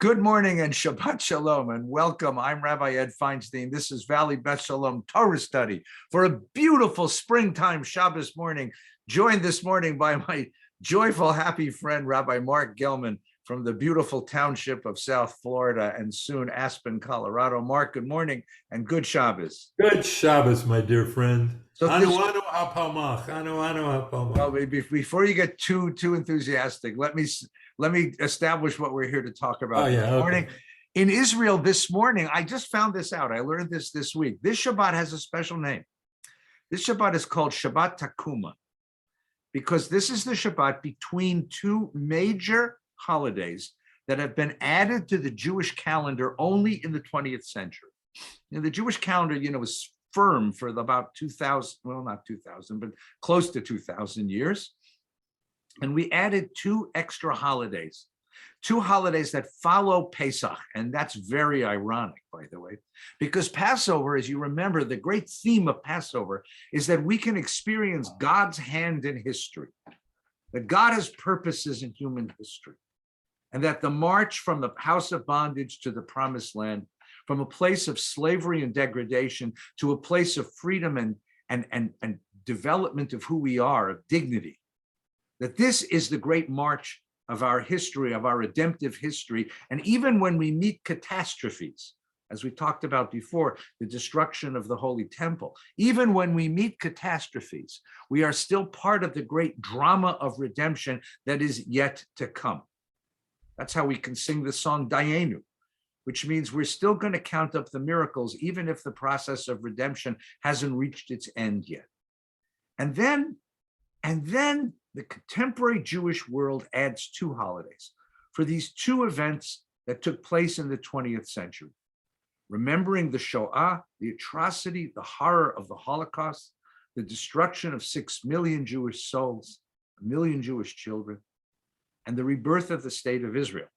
Good morning and Shabbat Shalom and welcome. I'm Rabbi Ed Feinstein. This is Valley Beth Shalom Torah study for a beautiful springtime Shabbos morning, joined this morning by my joyful, happy friend, Rabbi Marc Gellman from the beautiful township of South Florida and soon Aspen, Colorado. Marc, good morning and good Shabbos. Good Shabbos, my dear friend. So Anu hapalmach. Anu hapalmach. Well, before you get too enthusiastic, let me establish what we're here to talk about this morning. Okay. In Israel this morning, I just found this out. I learned this week. This Shabbat has a special name. This Shabbat is called Shabbat Takuma because this is the Shabbat between two major holidays that have been added to the Jewish calendar only in the 20th century. The Jewish calendar, was firm for about 2,000, well, not 2,000, but close to 2,000 years. And we added two extra holidays, two holidays that follow Pesach. And that's very ironic, by the way, because Passover, as you remember, the great theme of Passover is that we can experience God's hand in history, that God has purposes in human history, and that the march from the house of bondage to the promised land, from a place of slavery and degradation to a place of freedom and development of who we are, of dignity, that this is the great march of our history, of our redemptive history. And even when we meet catastrophes, as we talked about before, the destruction of the Holy Temple, even when we meet catastrophes, we are still part of the great drama of redemption that is yet to come. That's how we can sing the song Dayenu, which means we're still going to count up the miracles, even if the process of redemption hasn't reached its end yet. And then the contemporary Jewish world adds two holidays for these two events that took place in the 20th century. Remembering the Shoah, the atrocity, the horror of the Holocaust, the destruction of 6 million Jewish souls, 1 million Jewish children, and the rebirth of the state of Israel.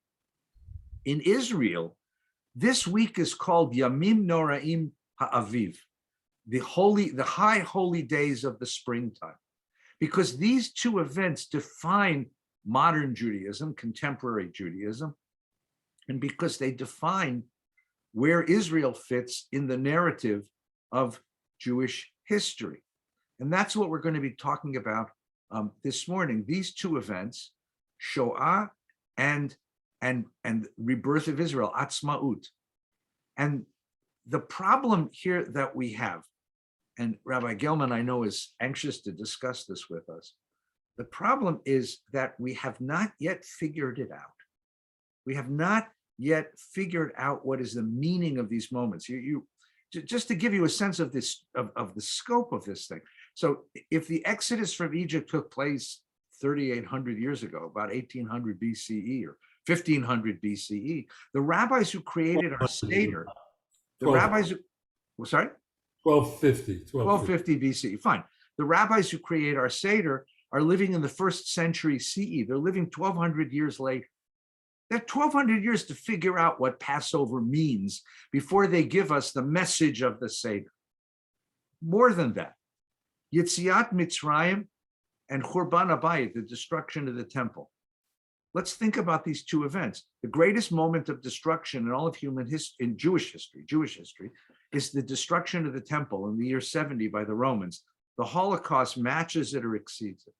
In Israel, this week is called Yamim Noraim Ha'aviv, the high holy days of the springtime, because these two events define modern Judaism, contemporary Judaism, and because they define where Israel fits in the narrative of Jewish history. And that's what we're going to be talking about this morning. These two events, Shoah and rebirth of Israel, Atzmaut. And the problem here that we have, and Rabbi Gellman, I know, is anxious to discuss this with us. The problem is that we have not yet figured it out. We have not yet figured out what is the meaning of these moments. Just to give you a sense of this, of the scope of this thing. So if the Exodus from Egypt took place 3,800 years ago, about 1800 BCE or 1500 BCE, the rabbis who created our Seder, the rabbis who, well, sorry? 1250 BCE, fine. The rabbis who create our Seder are living in the first century CE. They're living 1,200 years later. They have 1,200 years to figure out what Passover means before they give us the message of the Seder. More than that, Yetziat Mitzrayim and Churban Abayit, the destruction of the temple. Let's think about these two events. The greatest moment of destruction in all of human history, in Jewish history, is the destruction of the temple in the year 70 by the Romans. The Holocaust matches it or exceeds it.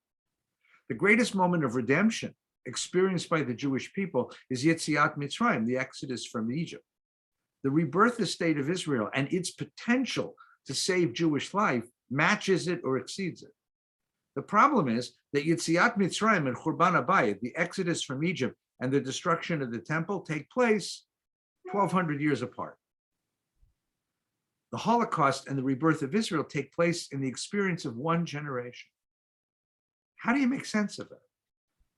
The greatest moment of redemption experienced by the Jewish people is Yetziat Mitzrayim, the exodus from Egypt. The rebirth of the state of Israel and its potential to save Jewish life matches it or exceeds it. The problem is that Yetziat Mitzrayim and Churban Abayit, the exodus from Egypt and the destruction of the temple, take place 1,200 years apart. The Holocaust and the rebirth of Israel take place in the experience of one generation. How do you make sense of that?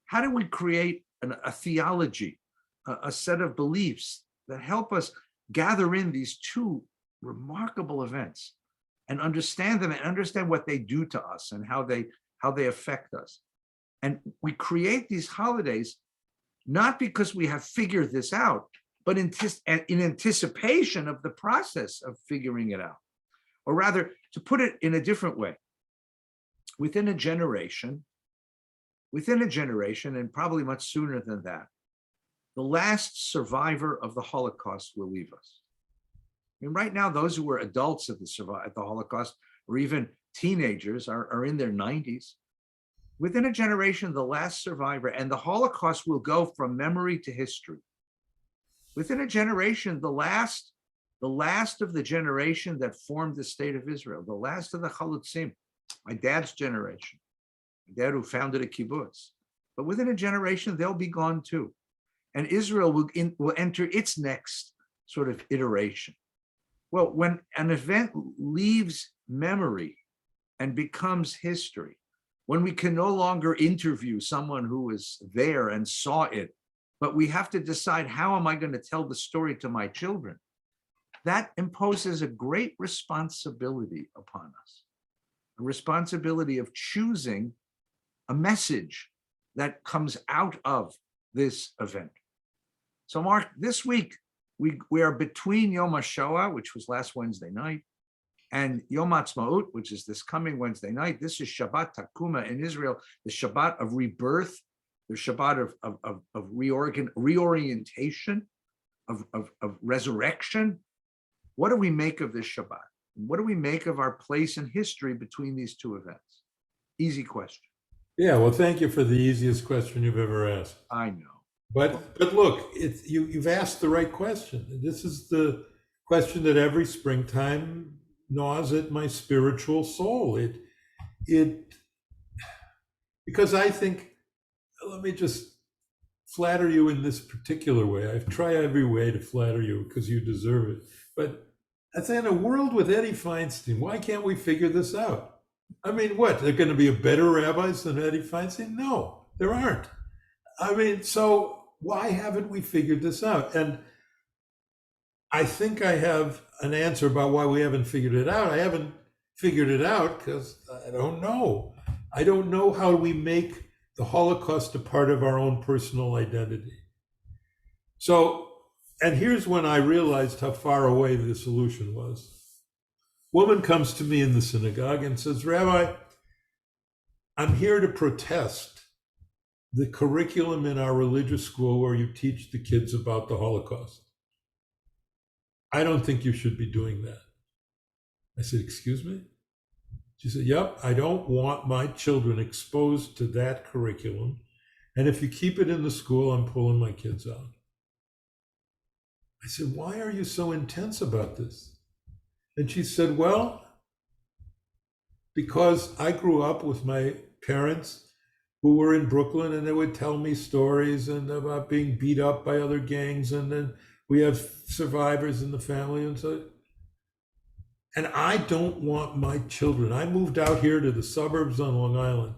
How do we create a theology, a set of beliefs that help us gather in these two remarkable events and understand them and understand what they do to us and how they affect us? And we create these holidays not because we have figured this out, but in anticipation of the process of figuring it out. Or rather, to put it in a different way, within a generation, and probably much sooner than that, the last survivor of the Holocaust will leave us. I mean, right now, those who were adults at the Holocaust, or even teenagers, are in their 90s. Within a generation, the last survivor, and the Holocaust will go from memory to history. Within a generation, the last of the generation that formed the state of Israel, the last of the Chalutzim, my dad's generation, my dad who founded a kibbutz. But within a generation, they'll be gone too. And Israel will enter its next sort of iteration. Well, when an event leaves memory and becomes history, when we can no longer interview someone who was there and saw it, but we have to decide, how am I going to tell the story to my children? That imposes a great responsibility upon us, a responsibility of choosing a message that comes out of this event. So Marc, this week, we are between Yom HaShoah, which was last Wednesday night, and Yom Ha'atzmaut, which is this coming Wednesday night. This is Shabbat Takuma in Israel, the Shabbat of rebirth, the Shabbat of reorientation, of resurrection. What do we make of this Shabbat? What do we make of our place in history between these two events? Easy question. Yeah, well, thank you for the easiest question you've ever asked. I know. But look, you've asked the right question. This is the question that every springtime gnaws at my spiritual soul. Because I think, let me just flatter you in this particular way. I try every way to flatter you because you deserve it. But I say, in a world with Eddie Feinstein, why can't we figure this out? I mean, what, there are going to be better rabbis than Eddie Feinstein? No, there aren't. I mean, so why haven't we figured this out? And I think I have an answer about why we haven't figured it out. I haven't figured it out because I don't know. I don't know how we make the Holocaust a part of our own personal identity. So, and here's when I realized how far away the solution was. Woman comes to me in the synagogue and says, Rabbi, I'm here to protest the curriculum in our religious school where you teach the kids about the Holocaust. I don't think you should be doing that. I said, excuse me? She said, yep, I don't want my children exposed to that curriculum. And if you keep it in the school, I'm pulling my kids out. I said, why are you so intense about this? And she said, well, because I grew up with my parents who were in Brooklyn, and they would tell me stories and about being beat up by other gangs, and then we have survivors in the family, and so. And I don't want my children. I moved out here to the suburbs on Long Island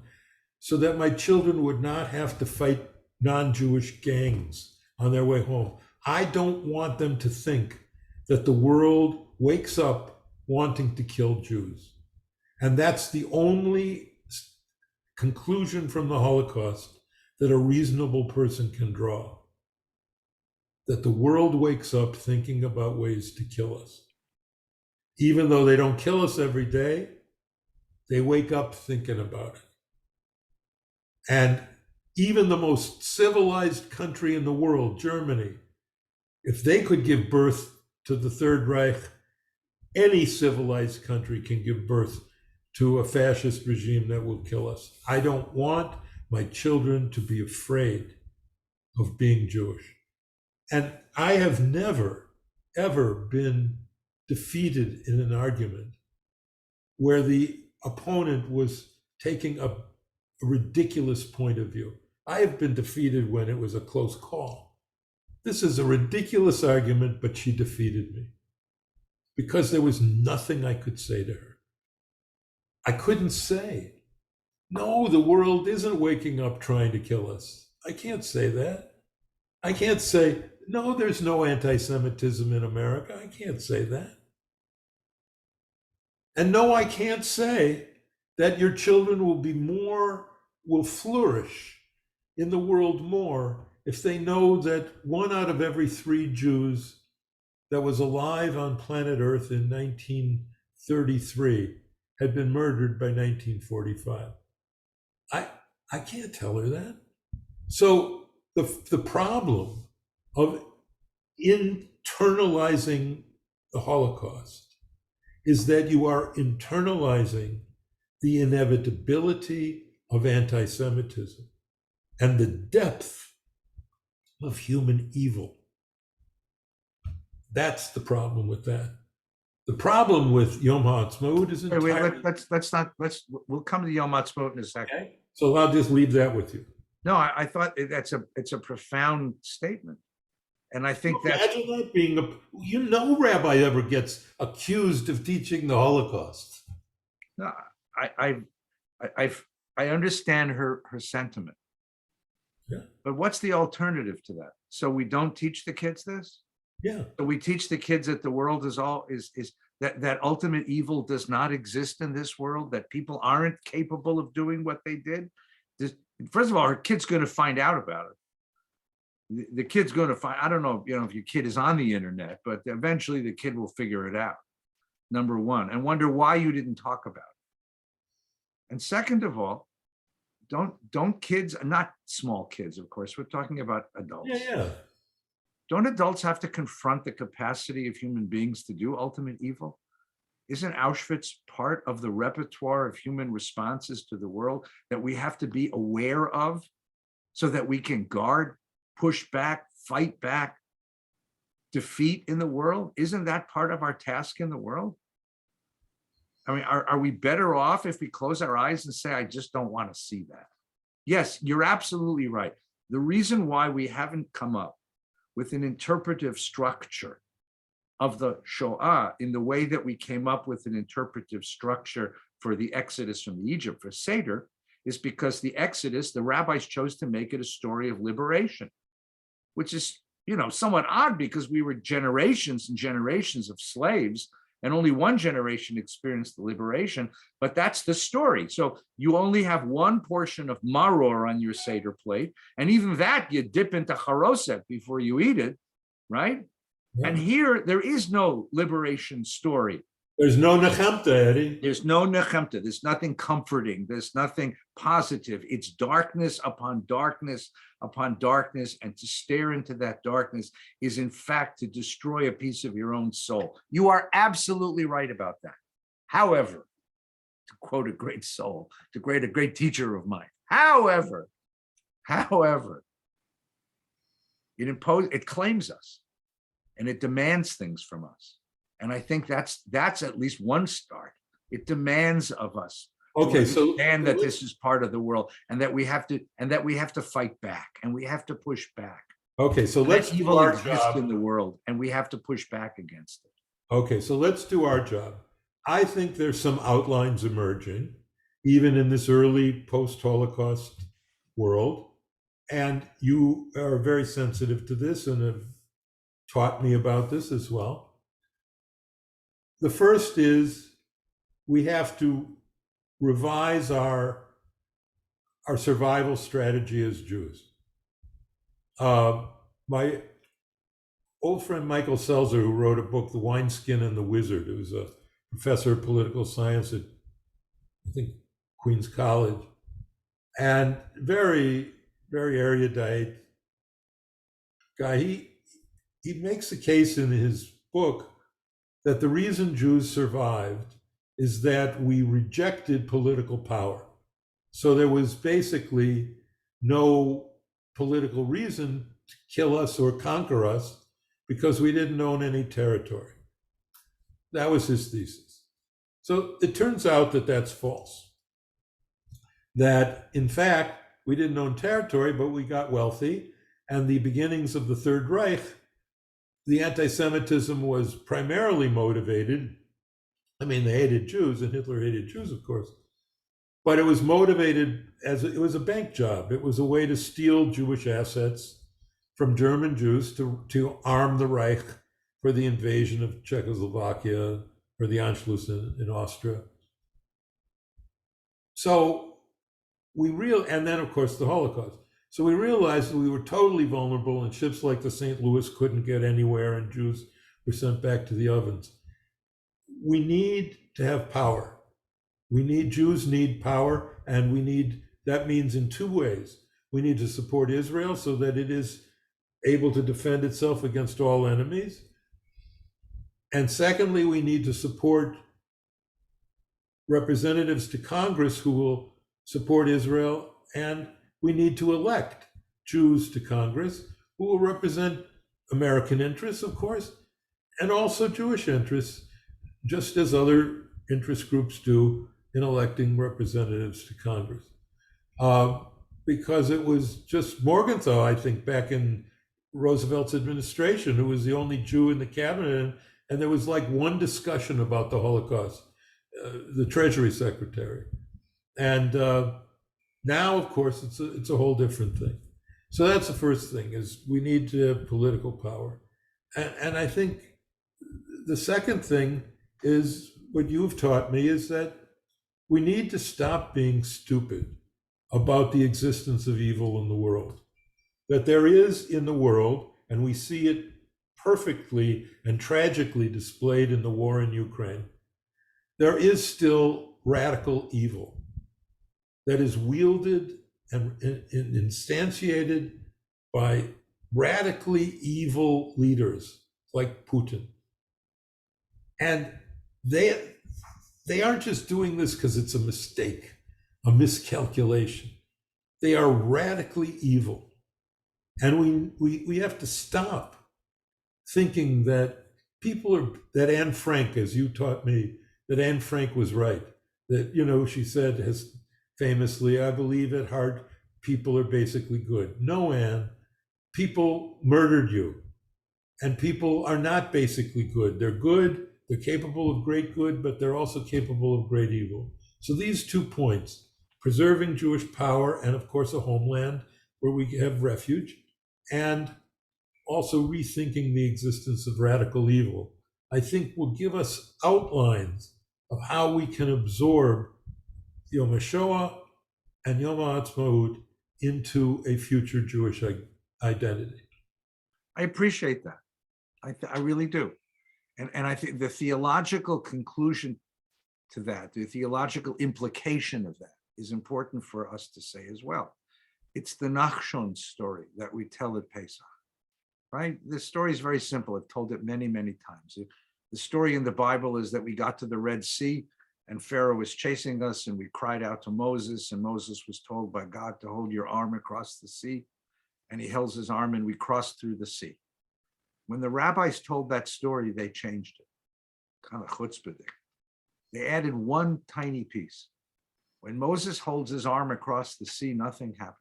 so that my children would not have to fight non-Jewish gangs on their way home. I don't want them to think that the world wakes up wanting to kill Jews. And that's the only conclusion from the Holocaust that a reasonable person can draw. That the world wakes up thinking about ways to kill us. Even though they don't kill us every day, they wake up thinking about it. And even the most civilized country in the world, Germany, if they could give birth to the Third Reich, any civilized country can give birth to a fascist regime that will kill us. I don't want my children to be afraid of being Jewish. And I have never, ever been defeated in an argument where the opponent was taking a ridiculous point of view. I have been defeated when it was a close call. This is a ridiculous argument, but she defeated me because there was nothing I could say to her. I couldn't say, no, the world isn't waking up trying to kill us. I can't say that. I can't say, no, there's no anti-Semitism in America. I can't say that. And no, I can't say that your children will flourish in the world more if they know that 1 out of every 3 Jews that was alive on planet Earth in 1933 had been murdered by 1945. I can't tell her that. So the problem of internalizing the Holocaust is that you are internalizing the inevitability of anti-Semitism and the depth of human evil. That's the problem with that. The problem with Yom HaAtzmaut is entirely... We'll come to Yom HaAtzmaut in a second. Okay. So I'll just leave that with you. No, I thought it's a profound statement. And I think imagine that being no rabbi ever gets accused of teaching the Holocaust. No, I understand her sentiment. Yeah. But what's the alternative to that? So we don't teach the kids this? Yeah. So we teach the kids that the world is that ultimate evil does not exist in this world, that people aren't capable of doing what they did. First of all, our kid's going to find out about it. The kid's going to find, I don't know, if your kid is on the internet, but eventually the kid will figure it out. Number one, and wonder why you didn't talk about it. And second of all, don't kids, not small kids, of course, we're talking about adults. Yeah. Don't adults have to confront the capacity of human beings to do ultimate evil? Isn't Auschwitz part of the repertoire of human responses to the world that we have to be aware of so that we can guard, push back, fight back, defeat in the world? Isn't that part of our task in the world? I mean, are we better off if we close our eyes and say, I just don't want to see that? Yes, you're absolutely right. The reason why we haven't come up with an interpretive structure of the Shoah in the way that we came up with an interpretive structure for the Exodus from Egypt for Seder is because the Exodus, the rabbis chose to make it a story of liberation, which is, somewhat odd because we were generations and generations of slaves and only one generation experienced the liberation, but that's the story. So you only have one portion of maror on your Seder plate, and even that you dip into charoset before you eat it, right? Yeah. And here, there is no liberation story. There's no nechemta, Eddie. There's no nechemta. There's nothing comforting. There's nothing positive. It's darkness upon darkness upon darkness. And to stare into that darkness is, in fact, to destroy a piece of your own soul. You are absolutely right about that. However, to quote a great soul, a great teacher of mine, however, it claims us and it demands things from us. And I think that's at least one start. It demands of us to understand that this is part of the world, and that we have to fight back, and we have to push back. Okay, so let's do our job in the world, and we have to push back against it. Okay, so let's do our job. I think there's some outlines emerging, even in this early post-Holocaust world, and you are very sensitive to this and have taught me about this as well. The first is we have to revise our survival strategy as Jews. My old friend Michael Selzer, who wrote a book, The Wineskin and the Wizard, who was a professor of political science at, I think, Queens College, and very, very erudite guy. He makes a case in his book that the reason Jews survived is that we rejected political power. So there was basically no political reason to kill us or conquer us because we didn't own any territory. That was his thesis. So it turns out that that's false. That, in fact, we didn't own territory, but we got wealthy, and the beginnings of the Third Reich, the anti-Semitism was primarily motivated. I mean, they hated Jews, and Hitler hated Jews, of course, but it was motivated as it was a bank job. It was a way to steal Jewish assets from German Jews to arm the Reich for the invasion of Czechoslovakia or the Anschluss in Austria. So and then of course the Holocaust. So we realized that we were totally vulnerable, and ships like the St. Louis couldn't get anywhere, and Jews were sent back to the ovens. We need to have power. Jews need power, and that means in two ways. We need to support Israel so that it is able to defend itself against all enemies. And secondly, we need to support representatives to Congress who will support Israel, and we need to elect Jews to Congress who will represent American interests, of course, and also Jewish interests, just as other interest groups do in electing representatives to Congress. Because it was just Morgenthau, I think, back in Roosevelt's administration, who was the only Jew in the cabinet, and there was like one discussion about the Holocaust, the Treasury Secretary. And now, of course, it's a whole different thing. So that's the first thing, is we need to have political power. And I think the second thing is what you've taught me, is that we need to stop being stupid about the existence of evil in the world. That there is in the world, and we see it perfectly and tragically displayed in the war in Ukraine, there is still radical evil that is wielded and instantiated by radically evil leaders like Putin. And they aren't just doing this because it's a mistake, a miscalculation. They are radically evil. And we have to stop thinking that that Anne Frank, as you taught me, that Anne Frank was right. That, she said famously, I believe at heart, people are basically good. No, Anne, people murdered you. And people are not basically good. They're good, they're capable of great good, but they're also capable of great evil. So these 2 points, preserving Jewish power and, of course, a homeland where we have refuge, and also rethinking the existence of radical evil, I think will give us outlines of how we can absorb Yom HaShoah and Yom HaAtzmaut into a future Jewish identity. I appreciate that. I really do. And I think the theological conclusion to that, the theological implication of that, is important for us to say as well. It's the Nachshon story that we tell at Pesach, right? The story is very simple. I've told it many, many times. The story in the Bible is that we got to the Red Sea and Pharaoh was chasing us, and we cried out to Moses, and Moses was told by God to hold your arm across the sea. And he held his arm and we crossed through the sea. When the rabbis told that story, they changed it. Kind of chutzpah. They added one tiny piece. When Moses holds his arm across the sea, nothing happens.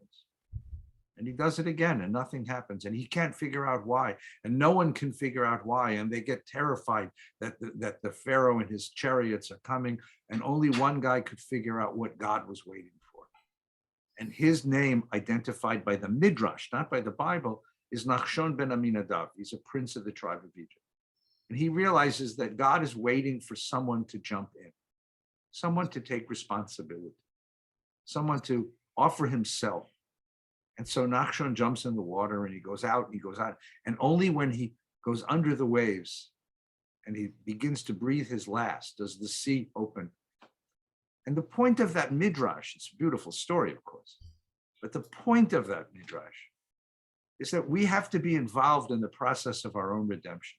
And he does it again and nothing happens. And he can't figure out why. And no one can figure out why. And they get terrified that the Pharaoh and his chariots are coming. And only one guy could figure out what God was waiting for. And his name, identified by the Midrash, not by the Bible, is Nachshon ben Aminadav. He's a prince of the tribe of Egypt. And he realizes that God is waiting for someone to jump in, someone to take responsibility, someone to offer himself. And so Nachshon jumps in the water and he goes out and he goes out. And only when he goes under the waves and he begins to breathe his last does the sea open. And the point of that Midrash, it's a beautiful story, of course, but the point of that Midrash is that we have to be involved in the process of our own redemption.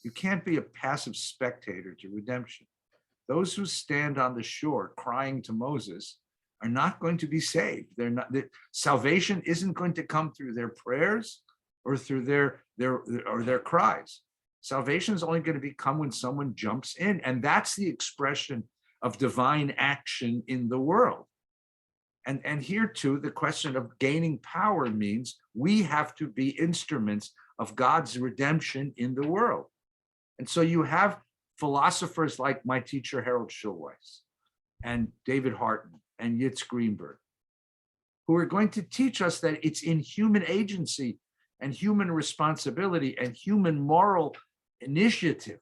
You can't be a passive spectator to redemption. Those who stand on the shore crying to Moses are not going to be saved. Salvation isn't going to come through their prayers or through their cries. Salvation is only going to come when someone jumps in, and that's the expression of divine action in the world. And here too, the question of gaining power means we have to be instruments of God's redemption in the world. And so you have philosophers like my teacher, Harold Schulweis, and David Harton, and Yitz Greenberg, who are going to teach us that it's in human agency and human responsibility and human moral initiative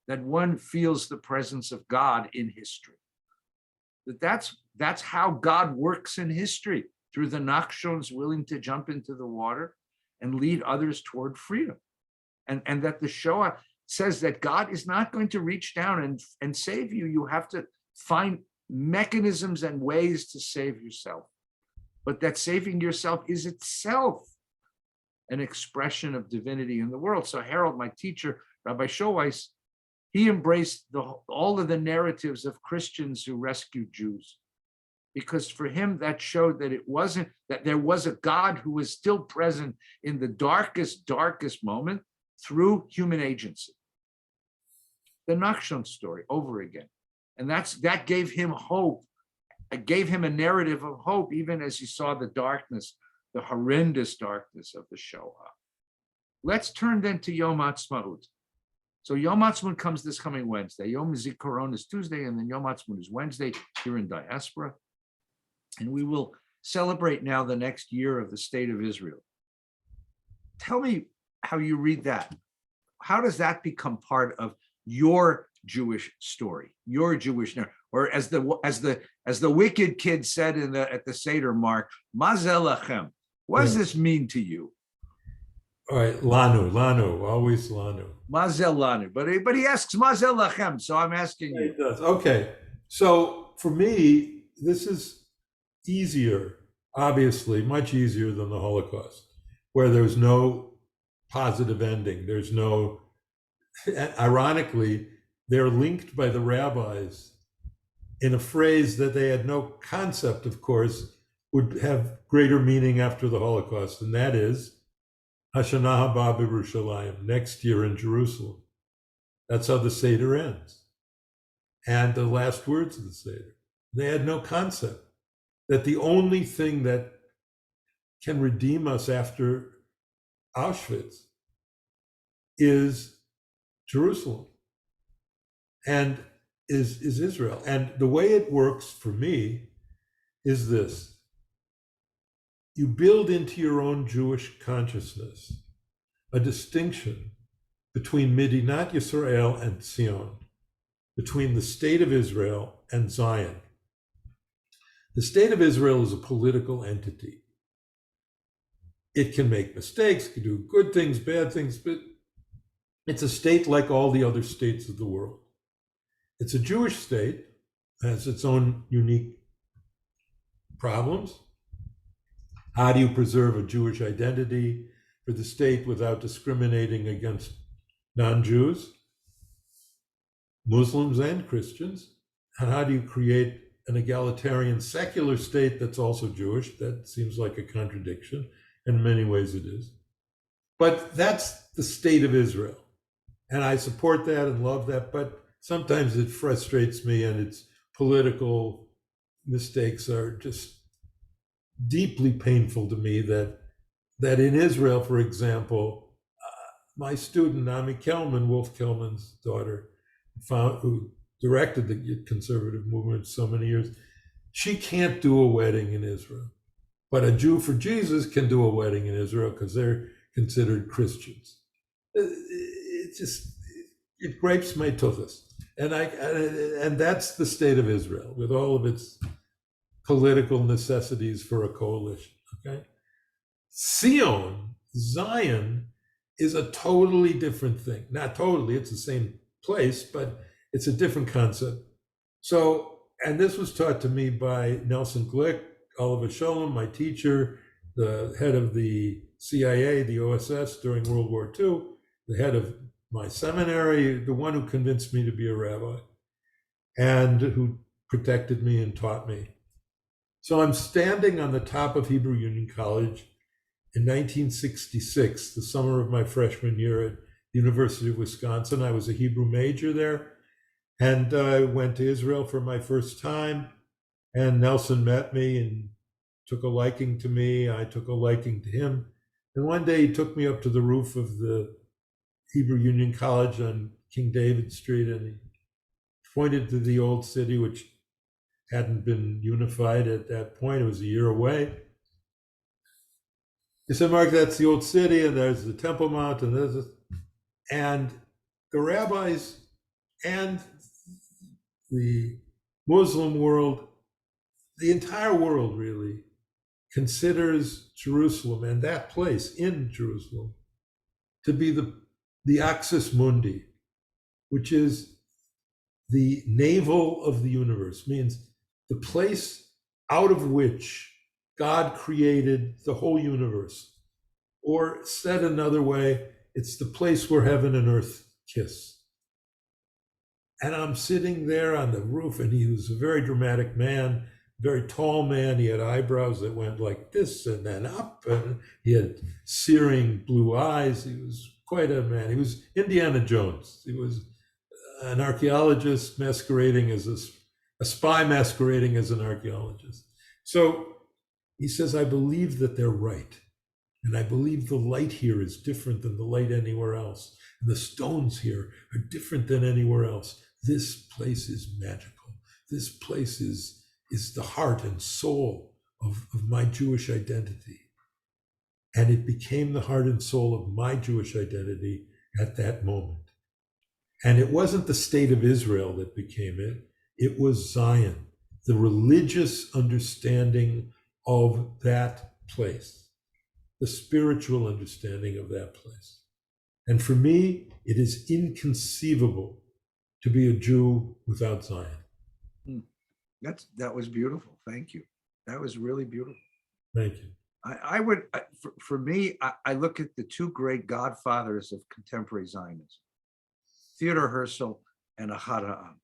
that one feels the presence of God in history. That's how God works in history, through the Nachshons willing to jump into the water and lead others toward freedom. And that the Shoah says that God is not going to reach down and save you. You have to find mechanisms and ways to save yourself. But that saving yourself is itself an expression of divinity in the world. So Harold, my teacher, Rabbi Showeiss, he embraced all of the narratives of Christians who rescued Jews, because for him that showed that it wasn't, that there was a God who was still present in the darkest moment through human agency. The Nachshon story over again. And that gave him hope. It gave him a narrative of hope, even as he saw the darkness, the horrendous darkness of the Shoah. Let's turn then to Yom Ha'atzmaut. So Yom Ha'atzmaut comes this coming Wednesday. Yom Zikaron is Tuesday, and then Yom Ha'atzmaut is Wednesday here in diaspora. And we will celebrate now the next year of the state of Israel. Tell me how you read that. How does that become part of your Jewish story, your Jewish narrative? Or as the wicked kid said at the Seder, Marc, Mazel Lachem. What does this mean to you? All right, Lanu, always Lanu. Mazel Lanu, but he asks Mazel Lachem, so I'm asking you. It does. Okay, so for me, this is easier, obviously, much easier than the Holocaust, where there's no positive ending. There's no, ironically, they're linked by the rabbis in a phrase that they had no concept, of course, would have greater meaning after the Holocaust, and that is Hashana Haba B'Yerushalayim, next year in Jerusalem. That's how the Seder ends. And the last words of the Seder. They had no concept that the only thing that can redeem us after Auschwitz is Jerusalem and is Israel. And the way it works for me is this. You build into your own Jewish consciousness a distinction between Medinat Yisrael and Zion, between the state of Israel and Zion. The state of Israel is a political entity. It can make mistakes, can do good things, bad things, but it's a state like all the other states of the world. It's a Jewish state, has its own unique problems. How do you preserve a Jewish identity for the state without discriminating against non-Jews, Muslims and Christians? And how do you create an egalitarian secular state that's also Jewish? That seems like a contradiction. In many ways it is. But that's the state of Israel. And I support that and love that, but sometimes it frustrates me, and its political mistakes are just deeply painful to me, that in Israel, for example, my student, Ami Gellman, Wolf Gellman's daughter, who directed the conservative movement so many years, she can't do a wedding in Israel. But a Jew for Jesus can do a wedding in Israel because they're considered Christians. It grapes my tuchus. And that's the state of Israel, with all of its political necessities for a coalition, okay? Zion is a totally different thing. Not totally, it's the same place, but it's a different concept. So, and this was taught to me by Nelson Glick, Oliver Sholem, my teacher, the head of the CIA, the OSS during World War II, the head of my seminary, the one who convinced me to be a rabbi, and who protected me and taught me. So I'm standing on the top of Hebrew Union College in 1966, the summer of my freshman year at the University of Wisconsin. I was a Hebrew major there, and I went to Israel for my first time, and Nelson met me and took a liking to me. I took a liking to him. And one day he took me up to the roof of the Hebrew Union College on King David Street, and he pointed to the old city, which hadn't been unified at that point. It was a year away. He said, Marc, that's the old city, and there's the Temple Mount, and and the rabbis and the Muslim world, the entire world really, considers Jerusalem and that place in Jerusalem to be the axis mundi, which is the navel of the universe, means the place out of which God created the whole universe. Or said another way, it's the place where heaven and earth kiss. And I'm sitting there on the roof, and he was a very dramatic man, very tall man. He had eyebrows that went like this and then up, and he had searing blue eyes. He was quite a man. He was Indiana Jones. He was an archaeologist masquerading as a spy masquerading as an archaeologist. So he says, I believe that they're right. And I believe the light here is different than the light anywhere else. And the stones here are different than anywhere else. This place is magical. This place is the heart and soul of my Jewish identity. And it became the heart and soul of my Jewish identity at that moment. And it wasn't the state of Israel that became it. It was Zion, the religious understanding of that place, the spiritual understanding of that place. And for me, it is inconceivable to be a Jew without Zion. That was beautiful. Thank you. That was really beautiful. Thank you. For me, I look at the two great godfathers of contemporary Zionism, Theodor Herzl and Ahad Ha'am.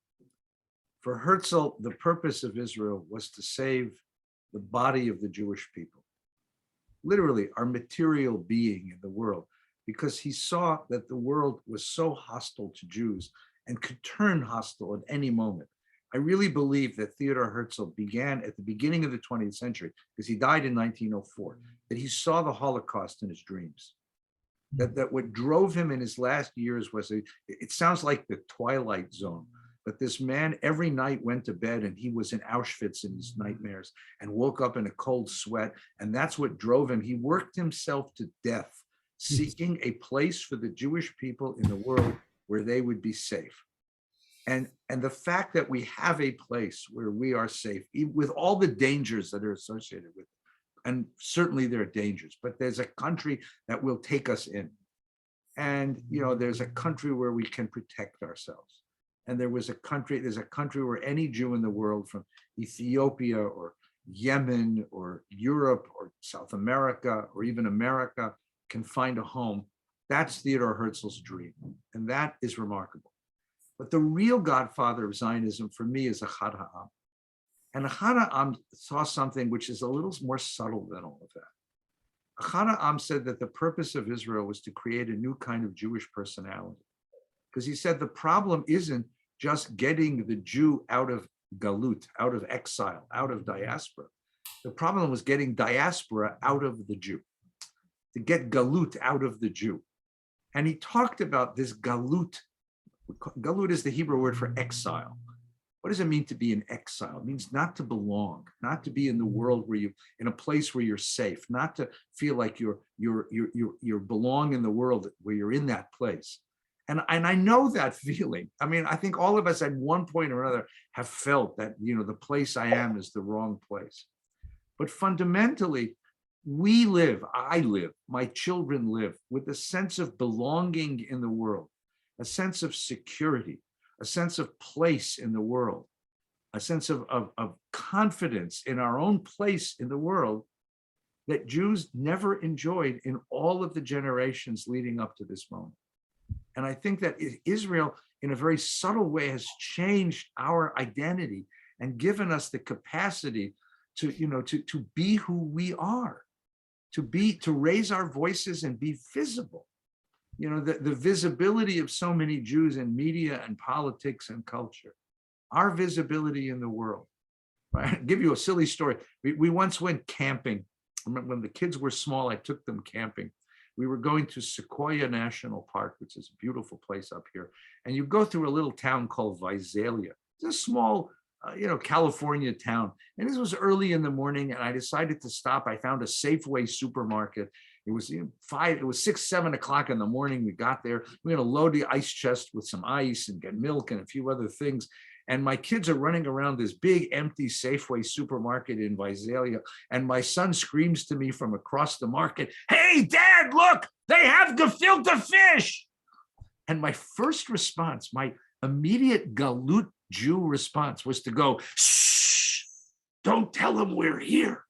For Herzl, the purpose of Israel was to save the body of the Jewish people, literally our material being in the world, because he saw that the world was so hostile to Jews and could turn hostile at any moment. I really believe that Theodor Herzl began at the beginning of the 20th century, because he died in 1904, that he saw the Holocaust in his dreams. That what drove him in his last years was, it sounds like the Twilight Zone, but this man every night went to bed and he was in Auschwitz in his nightmares and woke up in a cold sweat. And that's what drove him. He worked himself to death, seeking a place for the Jewish people in the world where they would be safe. And the fact that we have a place where we are safe, with all the dangers that are associated with it, and certainly there are dangers, but there's a country that will take us in. And, there's a country where we can protect ourselves. And there's a country where any Jew in the world, from Ethiopia or Yemen or Europe or South America or even America, can find a home. That's Theodor Herzl's dream. And that is remarkable. But the real godfather of Zionism for me is Ahad Ha'am. And Ahad Ha'am saw something which is a little more subtle than all of that. Ahad Ha'am said that the purpose of Israel was to create a new kind of Jewish personality. Because he said the problem isn't just getting the Jew out of galut, out of exile, out of diaspora. The problem was getting diaspora out of the Jew, to get galut out of the Jew. And he talked about this galut. Galut is the Hebrew word for exile. What does it mean to be in exile? It means not to belong, not to be in the world where in a place where you're safe, not to feel like you belong in the world where you're in that place. And I know that feeling. I mean, I think all of us at one point or another have felt that, the place I am is the wrong place. But fundamentally, I live, my children live with a sense of belonging in the world, a sense of security, a sense of place in the world, a sense of confidence in our own place in the world that Jews never enjoyed in all of the generations leading up to this moment. And I think that Israel, in a very subtle way, has changed our identity and given us the capacity to be who we are, to raise our voices and be visible. The visibility of so many Jews in media and politics and culture, our visibility in the world. Right? I'll give you a silly story. We once went camping. I remember when the kids were small, I took them camping. We were going to Sequoia National Park, which is a beautiful place up here. And you go through a little town called Visalia. It's a small, California town. And this was early in the morning, and I decided to stop. I found a Safeway supermarket. It was 6, 7 o'clock in the morning. We got there. We're going to load the ice chest with some ice and get milk and a few other things. And my kids are running around this big empty Safeway supermarket in Visalia. And my son screams to me from across the market, "Hey, Dad, look, they have gefilte fish." And my first response, my immediate galut Jew response, was to go, "Shh, don't tell them we're here.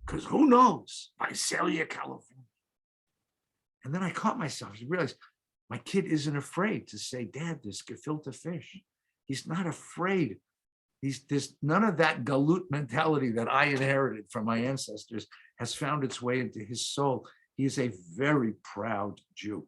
Because who knows, Visalia, California." And then I caught myself, I realized my kid isn't afraid to say, Dad, there's gefilte fish. He's not afraid. There's none of that galut mentality that I inherited from my ancestors has found its way into his soul. He is a very proud Jew.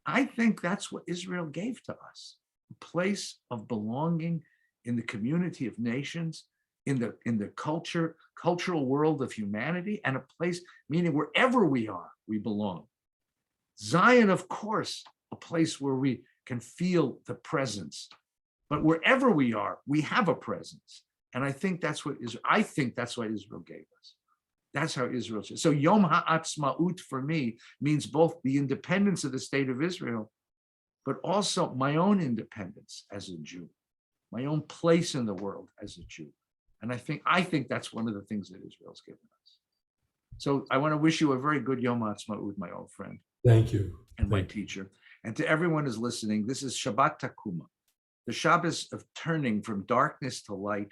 I think that's what Israel gave to us, a place of belonging in the community of nations, in the cultural world of humanity, and a place, meaning wherever we are, we belong. Zion, of course, a place where we can feel the presence, but wherever we are, we have a presence. And I think that's what Israel gave us. That's how Israel. So Yom HaAtzmaut for me means both the independence of the state of Israel, but also my own independence as a Jew, my own place in the world as a Jew. And I think that's one of the things that Israel's given us. So I want to wish you a very good Yom HaAtzmaut, my old friend. Thank you. And my teacher. And to everyone who's listening, this is Shabbat Takuma, the Shabbos of turning from darkness to light,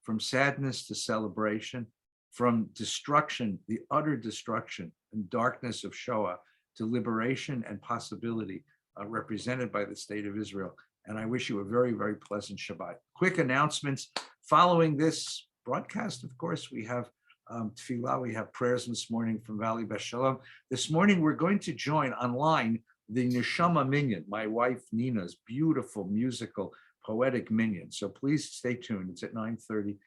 from sadness to celebration, from destruction, the utter destruction and darkness of Shoah, to liberation and possibility represented by the state of Israel. And I wish you a very, very pleasant Shabbat. Quick announcements. Following this broadcast, of course, we have tefillah, we have prayers this morning from Valley Beshalom. This morning, we're going to join online the Neshama Minyan, my wife Nina's beautiful, musical, poetic minyan. So please stay tuned. It's at 9:30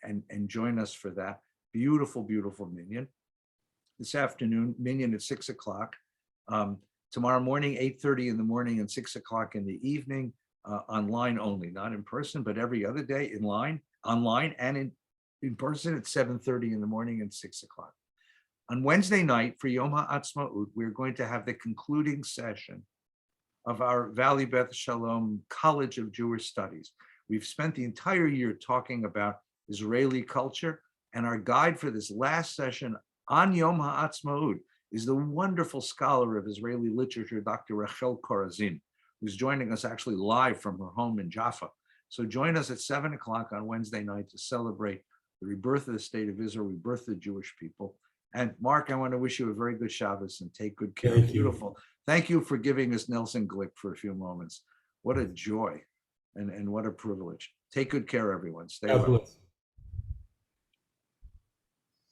and join us for that beautiful, beautiful minyan. This afternoon, minyan at 6 o'clock. Tomorrow morning, 8:30 in the morning and 6 o'clock in the evening, online only, not in person, but every other day online and in person at 7:30 in the morning and 6 o'clock. On Wednesday night for Yom HaAtzmaut, we're going to have the concluding session of our Valley Beth Shalom College of Jewish Studies. We've spent the entire year talking about Israeli culture, and our guide for this last session on Yom HaAtzmaut is the wonderful scholar of Israeli literature, Dr. Rachel Korazin, who's joining us actually live from her home in Jaffa. So join us at 7 o'clock on Wednesday night to celebrate the rebirth of the state of Israel, rebirth of the Jewish people. And Marc, I want to wish you a very good Shabbos and take good care. Beautiful. Thank you for giving us Nelson Glick for a few moments. What a joy and what a privilege. Take good care, everyone. Stay well.